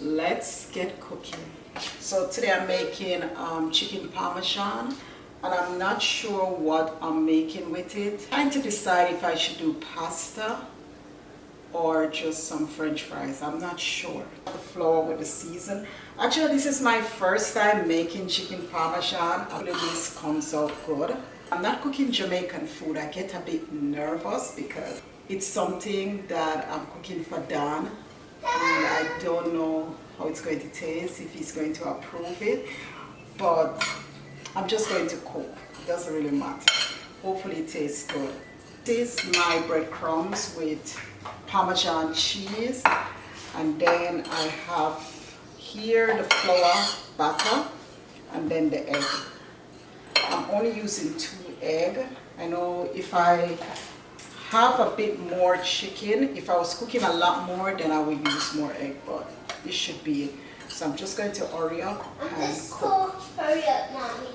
let's get cooking. So today I'm making chicken parmesan, and I'm not sure what I'm making with it. I'm trying to decide if I should do pasta or just some french fries. I'm not sure. The flour with the season. Actually, this is my first time making chicken parmesan. Hopefully this comes out good. I'm not cooking Jamaican food. I get a bit nervous because it's something that I'm cooking for Dan, and I don't know how it's going to taste, if he's going to approve it, but I'm just going to cook. It doesn't really matter. Hopefully it tastes good. This is my breadcrumbs with Parmesan cheese, and then I have here the flour batter and then the egg. I'm only using 2 eggs. I know if I have a bit more chicken, if I was cooking a lot more, then I would use more egg, but this should be it. So I'm just going to hurry up and cook. Hurry up, Mommy.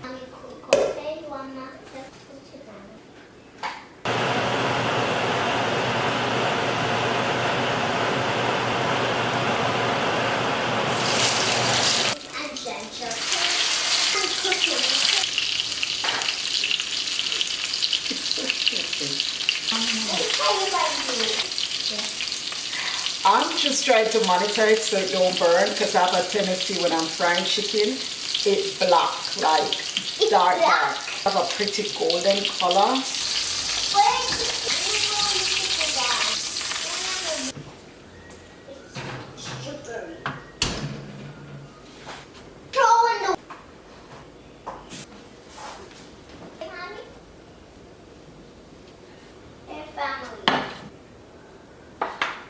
Mommy, cook, okay? You want not to put it down. And ginger. I'm cooking. I'm just trying to monitor it so it don't burn, because I have a tendency when I'm frying chicken, it black, like dark. I have a pretty golden color.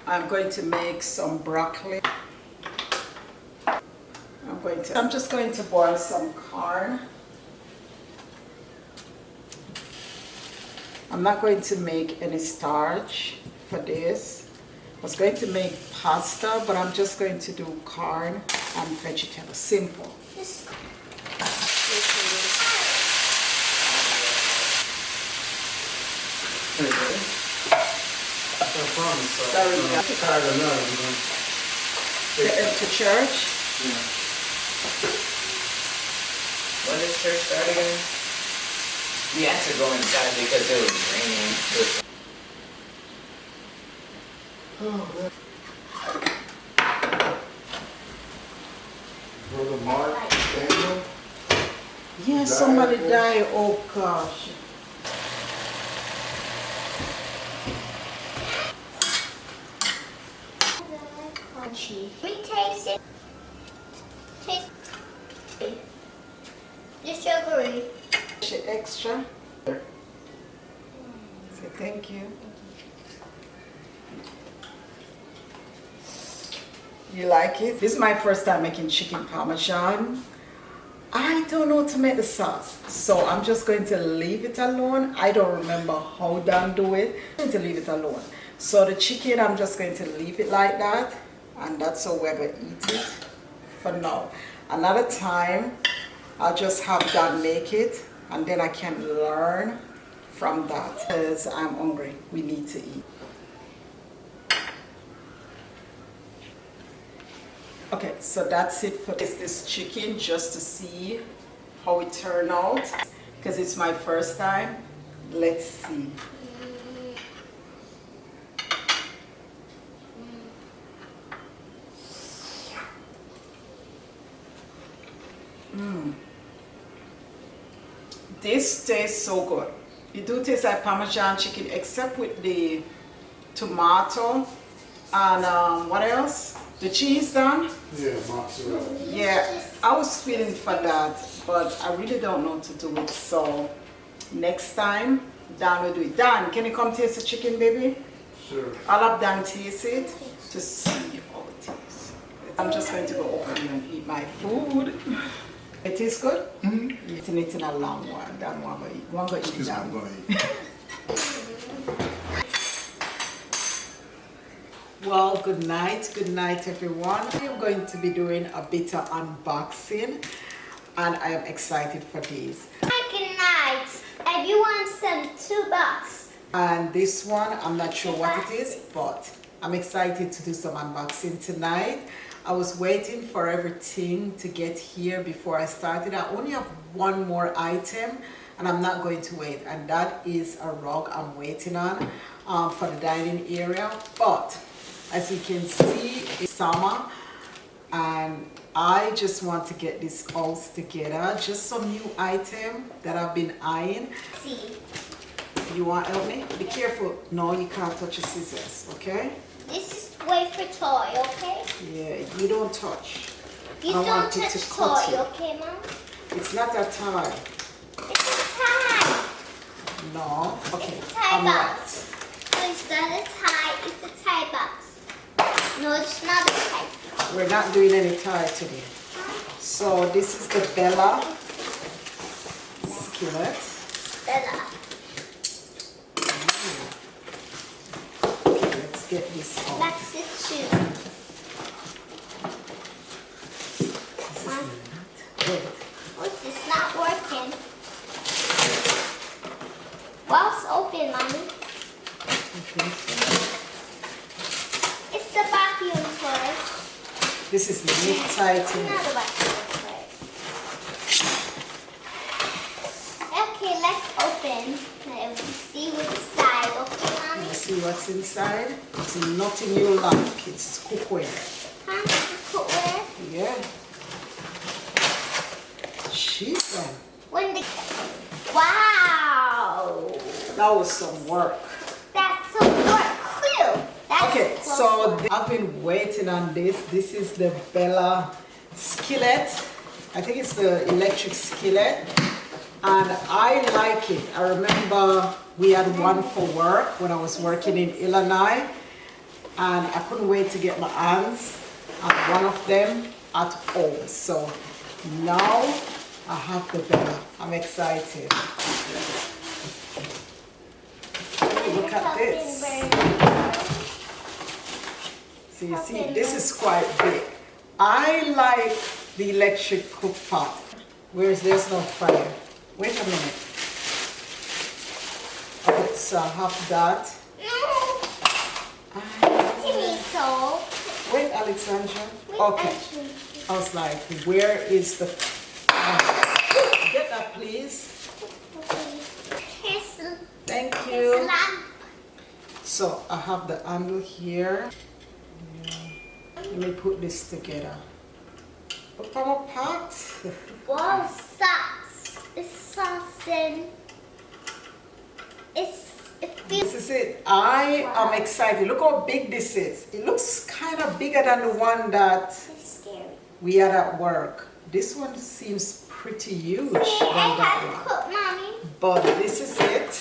I'm going to make some broccoli. I'm just going to boil some corn. I'm not going to make any starch for this. I was going to make pasta, but I'm just going to do corn and vegetables. Simple. Sorry, to church? Yeah. When does church start again? We had to go inside because it was raining. Brother Mark, Daniel? Yeah, somebody died. Oh gosh. We taste it. Taste it. The sugary. Extra. Say thank you. You like it? This is my first time making chicken parmesan. I don't know to make the sauce, so I'm just going to leave it alone. I don't remember how Dan do it. I'm going to leave it alone. So the chicken, I'm just going to leave it like that, and that's how we're going to eat it for now. Another time, I'll just have Dan make it, and then I can learn from that. Because I'm hungry, we need to eat. Okay, so that's it for this chicken, just to see how it turned out, because it's my first time. Let's see. This tastes so good. It do taste like Parmesan chicken, except with the tomato and what else? The cheese done? Yeah, mozzarella. Yeah, I was feeling for that, but I really don't know what to do it. So next time, Dan will do it. Dan, can you come taste the chicken, baby? Sure. I'll have Dan taste it to see how it tastes. I'm just going to go over here and eat my food. It tastes good? Mm-hmm. Eating it in a long one. Dan won't go eat. Won't go eat Excuse me, that. I'm going to eat. Well, good night everyone. I am going to be doing a bit of unboxing, and I am excited for this. Good night. And you want some $2? And this one, I'm not sure what it is, but I'm excited to do some unboxing tonight. I was waiting for everything to get here before I started. I only have one more item and I'm not going to wait, and that is a rug I'm waiting on for the dining area. But as you can see, it's summer and I just want to get this all together. Just some new item that I've been eyeing. See. You want to help me? Be careful. No, you can't touch your scissors, okay? This is wafer toy, okay? Yeah, you don't touch. You I don't want you touch to cut toy, it. okay, Mom? It's not a tie. It's a tie. No. Okay. It's a tie I'm box. right. So it's not a tie, it's a tie box. No, it's not a tie. We're not doing any tie today. So this is the Bella skillet. Bella. Okay, let's get this on. That's the shoe. This is not good. What's this not working? Well, it's open, Mommy. Okay, so It's the vacuum toy. this is neat tie to me. Not a vacuum toy. Okay, let's open. Let's see what's inside. Okay, Mommy? You see what's inside? It's nothing you like. It's cookware. Huh? The cookware? Yeah. Cheap one. When the... Wow! That was some work. That's so work. Clear. That's Okay, close so work. I've been waiting on this. This is the Bella skillet. I think it's the electric skillet. And I like it. I remember we had one for work when I was working in Illinois. And I couldn't wait to get my hands on one of them at home. So now I have the Bella. I'm excited. Look at this. So you see, this is quite big. I like the electric cook pot. Whereas there's no fire. Wait a minute. Okay, so I have that. Timmy soap. Wait, Alexandra. Wait, Okay. actually. I was like, where is the... Get that, please. Here's the Thank you. lamp. So I have the handle here. Let me put this together. Look how much packed. Wow, sauce. It's saucing. It feels This is it. I am excited. Look how big this is. It looks kind of bigger than the one that scary. we had at work. This one seems pretty huge See, than I that have to one. cook, Mommy. But this is it.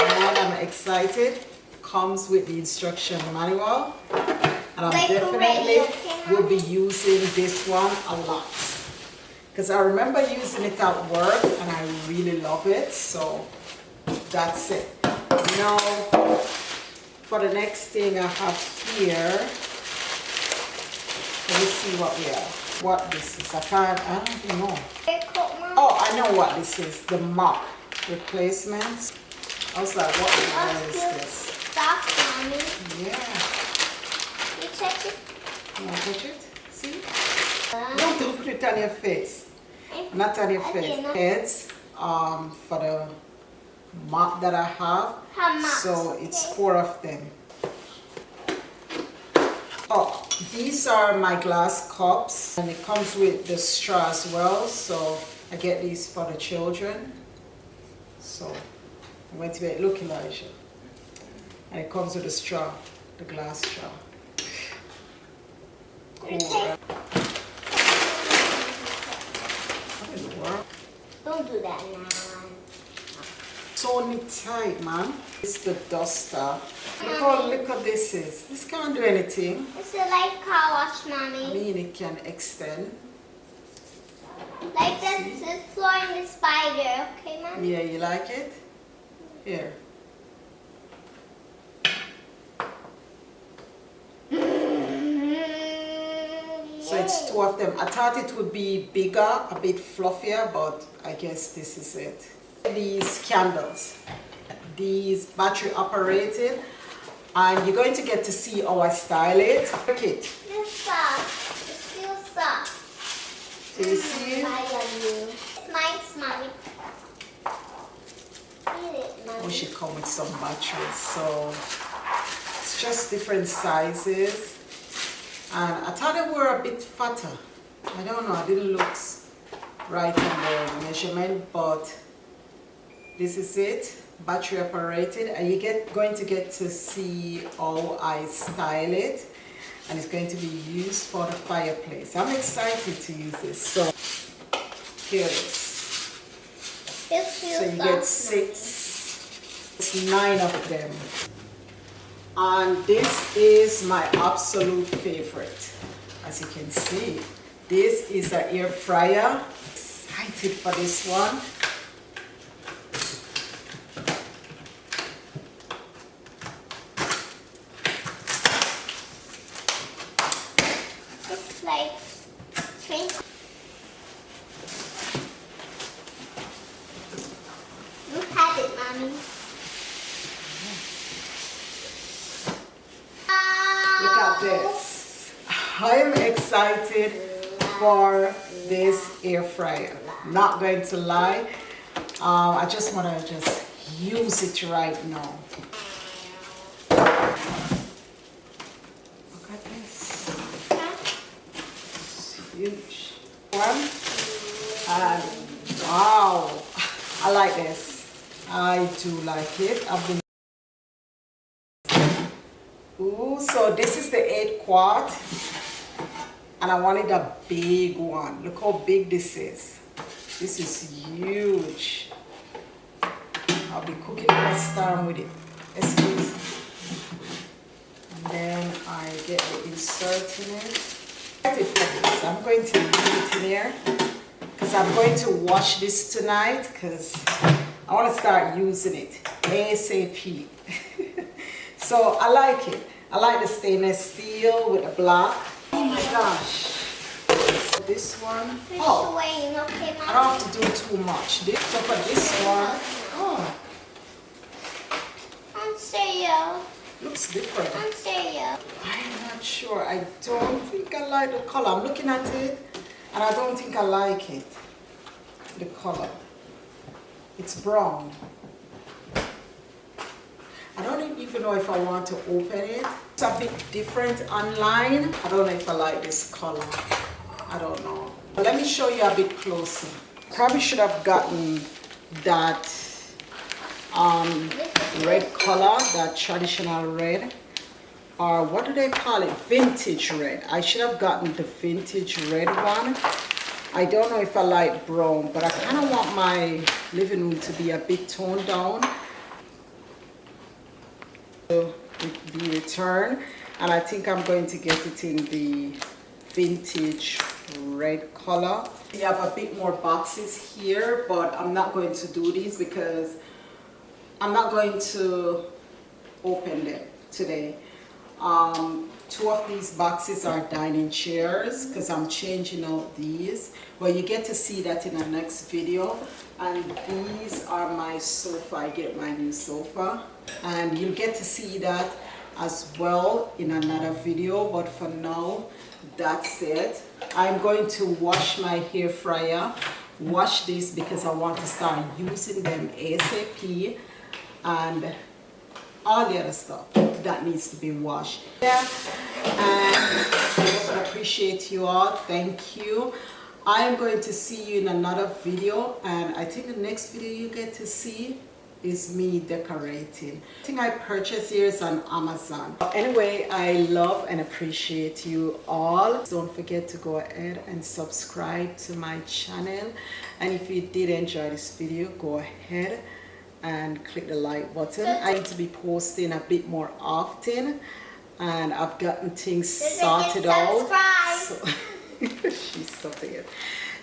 And I'm excited. Comes with the instruction manual. And I'm Like definitely already, okay, will be using this one a lot. Because I remember using it at work and I really love it. So that's it. Now, for the next thing I have here, let me see what we have. What this is. I don't even know. I cook, Mom. Oh, I know what this is. The mop replacement. I was like, what the hell is this? Stop, Mommy. Yeah. You check it. You want to touch it? See? Don't put it on your face. Not on your Okay, face. no. It's for the mop that I have. How much? So it's 4 of them. Oh, these are my glass cups and it comes with the straw as well. So I get these for the children. So I'm going to make it look Elijah. And it comes with a straw, the glass straw. Cool, right? What in the world? Don't do that now. So neat tight, man. It's the duster. Look how little this is. This can't do anything. It's a light car wash, I Mommy. mean, it can extend. Like this is flying the spider, okay, Mommy? Yeah, you like it? Here. So it's 2 of them. I thought it would be bigger, a bit fluffier, but I guess this is it. These candles, these battery operated, And you're going to get to see how I style it. Look it. It's soft. It's still soft. Do you see it? I love you. It's nice, Mommy. Eat it, Mommy. We should come with some batteries. So it's just different sizes. And I thought they were a bit fatter. I don't know, it didn't look right on the measurement, but this is it, battery operated, and you're going to get to see how I style it, and it's going to be used for the fireplace. I'm excited to use this. So here it is. It feels So you soft, get 6, it's 9 of them. And this is my absolute favorite. As you can see, this is an air fryer. Excited for this one. It's like drink. You had it, Mommy. Look at this. I'm excited for this air fryer. Not going to lie. I just want to just use it right now. Look at this. It's huge. One. And wow. I like this. I do like it. I've been. Ooh, so this is the 8 quart. And I wanted a big one. Look how big this is. This is huge. I'll be cooking pasta with it. Excuse. And then I get the insert in it. I'm going to leave it in there because I'm going to wash this tonight because I want to start using it ASAP. So I like it. I like the stainless steel with the black. Oh my gosh. This one. Fish Oh, away, okay, I Mommy? don't have to do too much. So for this one, oh, Unserio. looks different. Unserio. I'm not sure. I don't think I like the color. I'm looking at it and I don't think I like it. The color. It's brown. I don't even know if I want to open it. It's a bit different online. I don't know if I like this color. I don't know. But let me show you a bit closer. Probably should have gotten that red color, that traditional red. Or what do they call it? Vintage red. I should have gotten the vintage red one. I don't know if I like brown, but I kind of want my living room to be a bit toned down. The return, and I think I'm going to get it in the vintage red color. You have a bit more boxes here, but I'm not going to do these because I'm not going to open them today. 2 of these boxes are dining chairs because I'm changing out these. Well, you get to see that in the next video. And these are my sofa. I get my new sofa, and you'll get to see that as well in another video, but for now that's it. I'm going to wash my hair fryer, wash this because I want to start using them ASAP, and all the other stuff that needs to be washed. Yeah, and I appreciate you all. Thank you. I am going to see you in another video, and I think the next video you get to see is me decorating. I think I purchased here is on Amazon. Anyway, I love and appreciate you all. Don't forget to go ahead and subscribe to my channel, and if you did enjoy this video, go ahead and click the like button. I need to be posting a bit more often, and I've gotten things sorted out. So she's something else.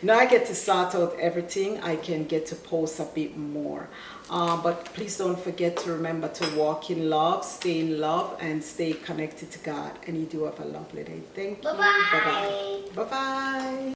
Now I get to sort out everything. I can get to post a bit more. But please don't forget to remember to walk in love, stay in love, and stay connected to God. And you do have a lovely day. Thank you. Bye-bye. Bye-bye. Bye-bye.